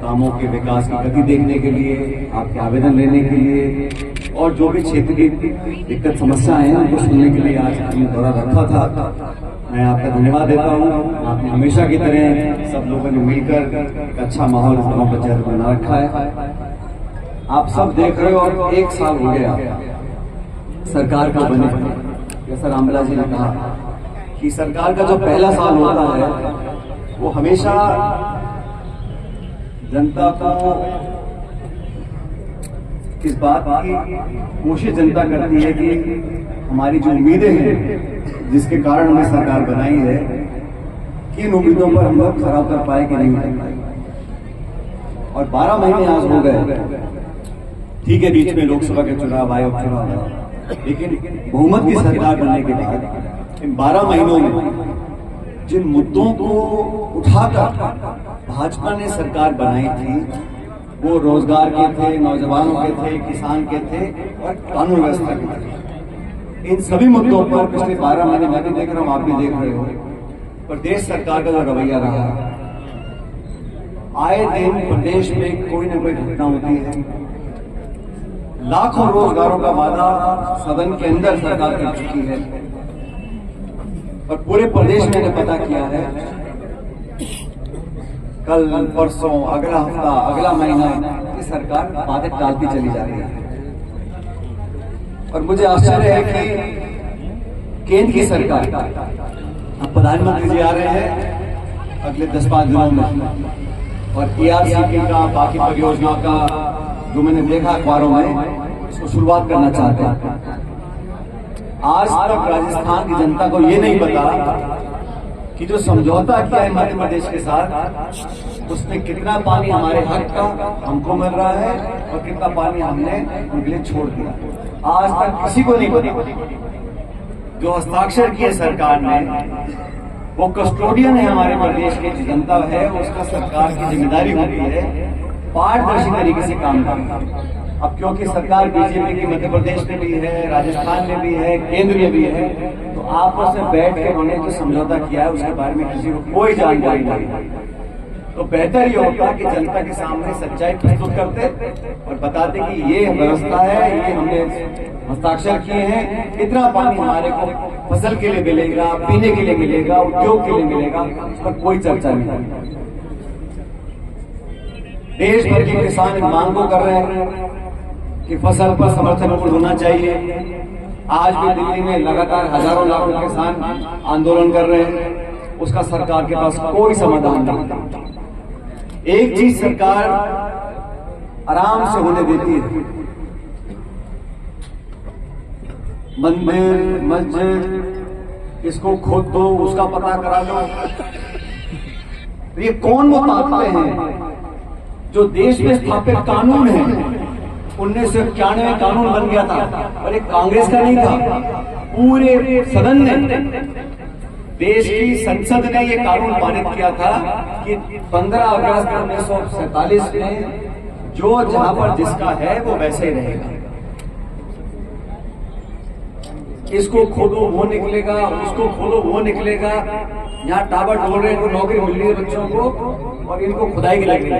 कामों के विकास की गति देखने के लिए, आपके आवेदन लेने के लिए और जो भी क्षेत्र की दिक्कत समस्याएं हैं उनको सुनने के लिए आज हमने दौरा रखा था। मैं आपका धन्यवाद देता हूँ। आपने हमेशा की तरह सब लोगों ने मिलकर एक अच्छा माहौल गाँव पंचायत बना रखा है। आप सब देख रहे हो और 1 साल हो गया सरकार को बने। जैसा रामविलास जी ने कहा कि सरकार का जो पहला साल होता है वो हमेशा जनता को इस बात की कोशिश जनता करती है कि हमारी जो उम्मीदें हैं जिसके कारण हमने सरकार बनाई है कि इन उम्मीदों पर हम लोग खरा उतर पाए कि नहीं उतर पाए। और 12 महीने आज हो गए, ठीक है, बीच में लोकसभा के चुनाव आए, उपचुनाव आए, लेकिन बहुमत की सरकार बनने के बाद इन 12 महीनों में जिन मुद्दों को उठाकर भाजपा ने सरकार बनाई थी वो रोजगार के थे, नौजवानों के थे, किसान के थे और कानून व्यवस्था के थे। इन सभी मुद्दों पर पिछले 12 महीने मैं भी देख रहा हूं, आप भी देख रहे हो, प्रदेश सरकार का जो रवैया रहा, आए दिन प्रदेश में कोई न कोई घटना होती है। लाखों रोजगारों का वादा सदन के अंदर सरकार कर चुकी है और पूरे प्रदेश में ने पता किया है। कल परसों, अगला हफ्ता, अगला महीना ये सरकार वादे टालती चली जा रही है। और मुझे आश्चर्य है कि केंद्र की सरकार, अब प्रधानमंत्री जी आ रहे हैं अगले 10-5 दिनों में और ERCP का, बाकी परियोजनाओं का जो मैंने देखा अखबारों में, इसको शुरुआत करना चाहते हैं। आज तक राजस्थान की जनता को ये नहीं पता कि जो समझौता किया है मध्य प्रदेश के साथ उसमें कितना पानी हमारे हक का हमको मिल रहा है और कितना पानी हमने उनके लिए छोड़ दिया। आज तक किसी को नहीं पता। जो हस्ताक्षर किए सरकार ने वो कस्टोडियन है हमारे प्रदेश की जनता है, उसका सरकार की जिम्मेदारी होती है पारदर्शी तरीके से काम करना। अब क्योंकि सरकार बीजेपी की मध्य प्रदेश में भी है, राजस्थान में भी है, केंद्र में भी है, तो आपस में बैठ के उन्होंने जो समझौता किया है उसके बारे में किसी को कोई जानकारी नहीं। तो बेहतर ये होता कि जनता के सामने सच्चाई प्रस्तुत करते और बताते कि ये व्यवस्था है, ये हमने हस्ताक्षर किए हैं, इतना पानी हमारे को फसल के लिए मिलेगा, पीने के लिए मिलेगा, उद्योग के लिए मिलेगा, उस पर कोई चर्चा नहीं। देश भर के किसान मांग को कर रहे हैं कि फसल पर समर्थन मूल्य होना चाहिए। आज भी दिल्ली में लगातार हजारों लाखों किसान आंदोलन कर रहे हैं, उसका सरकार के पास कोई समाधान नहीं। एक चीज सरकार आराम से होने देती है, मंदिर मस्जिद इसको खोद दो, उसका पता करा लो। ये कौन वो ताकतें हैं जो देश में स्थापित कानून है? 1991 कानून बन गया था और एक कांग्रेस का नहीं था, पूरे सदन ने, देश की संसद ने ये कानून पारित किया था कि 15 अगस्त 1947 में जो जहां पर जिसका है वो वैसे ही रहेगा। इसको खोदो वो निकलेगा, उसको खोदो वो निकलेगा। यहाँ टावर डोल रहे हैं, नौकरी मिल रही है बच्चों को और इनको खुदाई की लगी।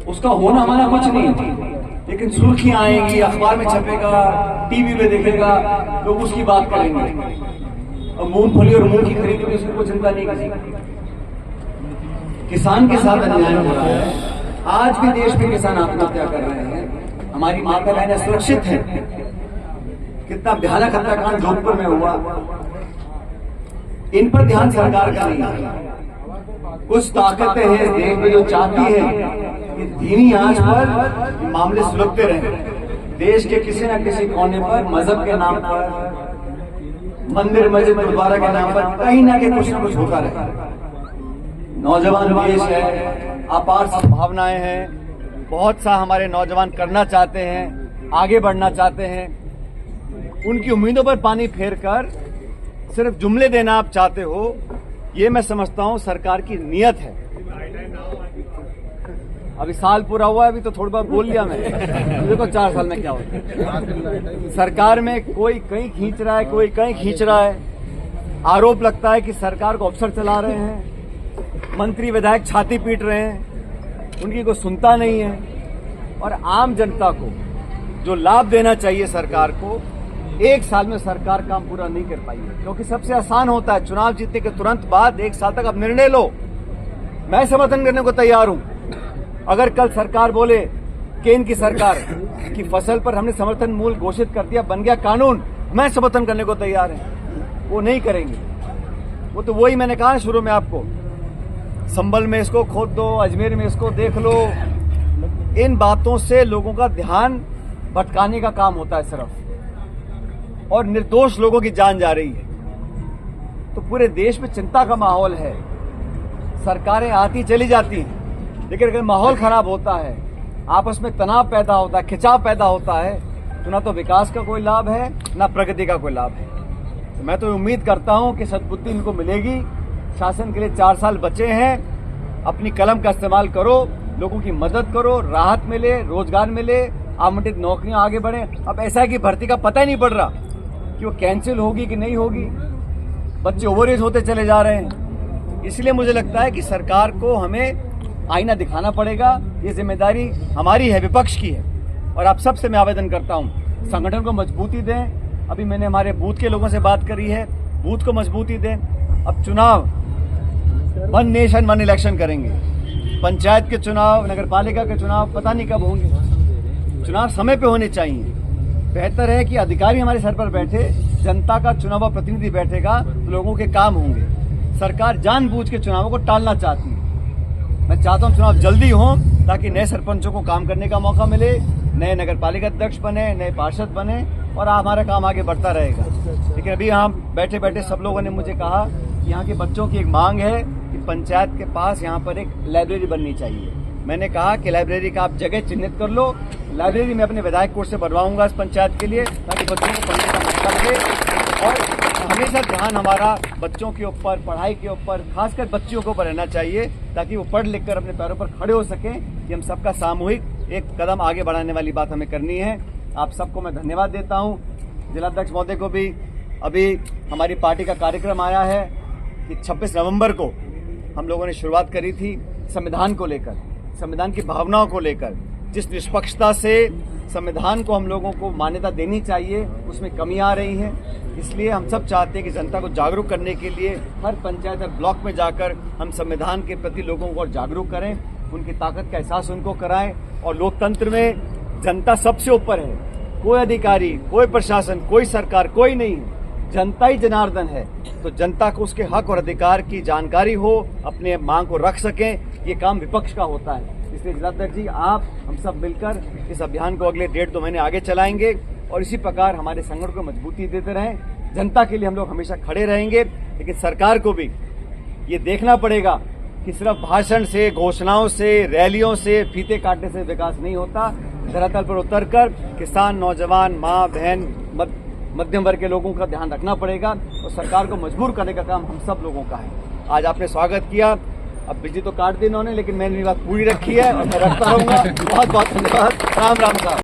उसका होना हमारा कुछ नहीं, लेकिन सुर्खियां आएंगी, अखबार में छपेगा, टीवी में देखेगा, लोग उसकी बात करेंगे। और मूंगफली और मूंग की खरीद में उसको चिंता नहीं किसी। किसान के साथ अन्याय हो रहा है। आज भी देश में किसान आत्महत्या कर रहे हैं, हमारी माता बहनें सुरक्षित है। कितना भयानक हत्याकांड जोधपुर में हुआ, इन पर ध्यान सरकार का नहीं है। कुछ ताकतें हैं इस देश में जो चाहती है कि धीमी आंच पर मामले सुलझते रहे। देश के किसी न किसी कोने पर मजहब के नाम पर, मंदिर मस्जिद गुरुद्वारा के नाम पर कहीं ना कहीं कुछ न कुछ होता रहे। नौजवान देश है, अपार संभावनाएं हैं, बहुत सा हमारे नौजवान करना चाहते हैं, आगे बढ़ना चाहते हैं। उनकी उम्मीदों पर पानी फेरकर सिर्फ जुमले देना आप चाहते हो, ये मैं समझता हूं सरकार की नीयत है। अभी साल पूरा हुआ है, अभी तो थोड़ी बहुत बोल लिया मैं। देखो 4 साल में क्या होता। सरकार में कोई कहीं खींच रहा है, कोई कहीं खींच रहा है। आरोप लगता है कि सरकार को अफसर चला रहे हैं, मंत्री विधायक छाती पीट रहे हैं। उनकी कोई सुनता नहीं है, और आम जनता को जो लाभ देना चाहिए सरकार को, 1 साल में सरकार काम पूरा नहीं कर पाई है। क्योंकि सबसे आसान होता है चुनाव जीतने के तुरंत बाद 1 साल तक आप निर्णय लो। मैं समर्थन करने को तैयार हूं। अगर कल सरकार बोले, केंद्र की सरकार की फसल पर हमने समर्थन मूल्य घोषित कर दिया, बन गया कानून, मैं समर्थन करने को तैयार है। वो नहीं करेंगे। वो तो वही मैंने कहा शुरू में आपको, संभल में इसको खोद दो, अजमेर में इसको देख लो। इन बातों से लोगों का ध्यान भटकाने का काम होता है सिर्फ, और निर्दोष लोगों की जान जा रही है। तो पूरे देश में चिंता का माहौल है। सरकारें आती चली जाती हैं, लेकिन अगर माहौल खराब होता है, आपस में तनाव पैदा होता है, खिंचाव पैदा होता है, तो ना तो विकास का कोई लाभ है, ना प्रगति का कोई लाभ है। तो मैं तो उम्मीद करता हूं कि सद्बुद्धि इनको मिलेगी। शासन के लिए 4 साल बचे हैं। अपनी कलम का इस्तेमाल करो, लोगों की मदद करो, राहत मिले, रोजगार मिले, आवंटित नौकरियां आगे बढ़े। अब ऐसा है कि भर्ती का पता ही नहीं पड़ रहा कि वो कैंसिल होगी कि नहीं होगी। बच्चे ओवरेज होते चले जा रहे हैं। इसलिए मुझे लगता है कि सरकार को हमें आईना दिखाना पड़ेगा। ये जिम्मेदारी हमारी है, विपक्ष की है। और आप सबसे मैं आवेदन करता हूं, संगठन को मजबूती दें। अभी मैंने हमारे बूथ के लोगों से बात करी है, बूथ को मजबूती दें। अब चुनाव 1 नेशन 1 इलेक्शन करेंगे। पंचायत के चुनाव, नगर पालिका के चुनाव पता नहीं कब होंगे। चुनाव समय पे होने चाहिए। बेहतर है कि अधिकारी हमारे सर पर बैठे, जनता का चुनाव प्रतिनिधि बैठेगा तो लोगों के काम होंगे। सरकार जानबूझ के चुनावों को टालना चाहती है। मैं चाहता हूं चुनाव जल्दी हो, ताकि नए सरपंचों को काम करने का मौका मिले, नए नगर पालिका अध्यक्ष बने, नए पार्षद बने, और हमारा काम आगे बढ़ता रहेगा। लेकिन अभी यहाँ बैठे बैठे सब लोगों ने मुझे कहा कि यहाँ के बच्चों की एक मांग है कि पंचायत के पास यहाँ पर एक लाइब्रेरी बननी चाहिए। मैंने कहा कि लाइब्रेरी का आप जगह चिन्हित कर लो। लाइब्रेरी में अपने विधायक कोष से बनवाऊंगा इस पंचायत के लिए, ताकि बच्चों को पढ़ने का मौका मिले। और हमेशा ध्यान हमारा बच्चों के ऊपर, पढ़ाई के ऊपर, खासकर बच्चियों के ऊपर रहना चाहिए, ताकि वो पढ़ लिख कर अपने पैरों पर खड़े हो सकें। कि हम सबका सामूहिक एक कदम आगे बढ़ाने वाली बात हमें करनी है। आप सबको मैं धन्यवाद देता हूं। जिलाध्यक्ष महोदय को भी अभी हमारी पार्टी का कार्यक्रम आया है कि 26 नवंबर को हम लोगों ने शुरुआत करी थी संविधान को लेकर, संविधान की भावनाओं को लेकर। जिस निष्पक्षता से संविधान को हम लोगों को मान्यता देनी चाहिए, उसमें कमी आ रही है। इसलिए हम सब चाहते हैं कि जनता को जागरूक करने के लिए हर पंचायत और ब्लॉक में जाकर हम संविधान के प्रति लोगों को और जागरूक करें, उनकी ताकत का एहसास उनको कराएं। और लोकतंत्र में जनता सबसे ऊपर है। कोई अधिकारी, कोई प्रशासन, कोई सरकार, कोई नहीं है। जनता ही जनार्दन है। तो जनता को उसके हक और अधिकार की जानकारी हो, अपने मांग को रख सकें, ये काम विपक्ष का होता है। इसलिए जिलाध्यक्ष जी, आप हम सब मिलकर इस अभियान को अगले 1.5-2 महीने आगे चलाएंगे, और इसी प्रकार हमारे संगठन को मजबूती देते रहें। जनता के लिए हम लोग हमेशा खड़े रहेंगे। लेकिन सरकार को भी ये देखना पड़ेगा कि सिर्फ भाषण से, घोषणाओं से, रैलियों से, फीते काटने से विकास नहीं होता। धरातल पर उतरकर किसान, नौजवान, माँ, बहन, मध्यम वर्ग के लोगों का ध्यान रखना पड़ेगा, और सरकार को मजबूर करने का काम हम सब लोगों का है। आज आपने स्वागत किया। अब बिजली तो काट दी इन्होंने, लेकिन मैंने बात पूरी रखी है और मैं रखता रहूंगा। बहुत बहुत धन्यवाद। राम राम साहब।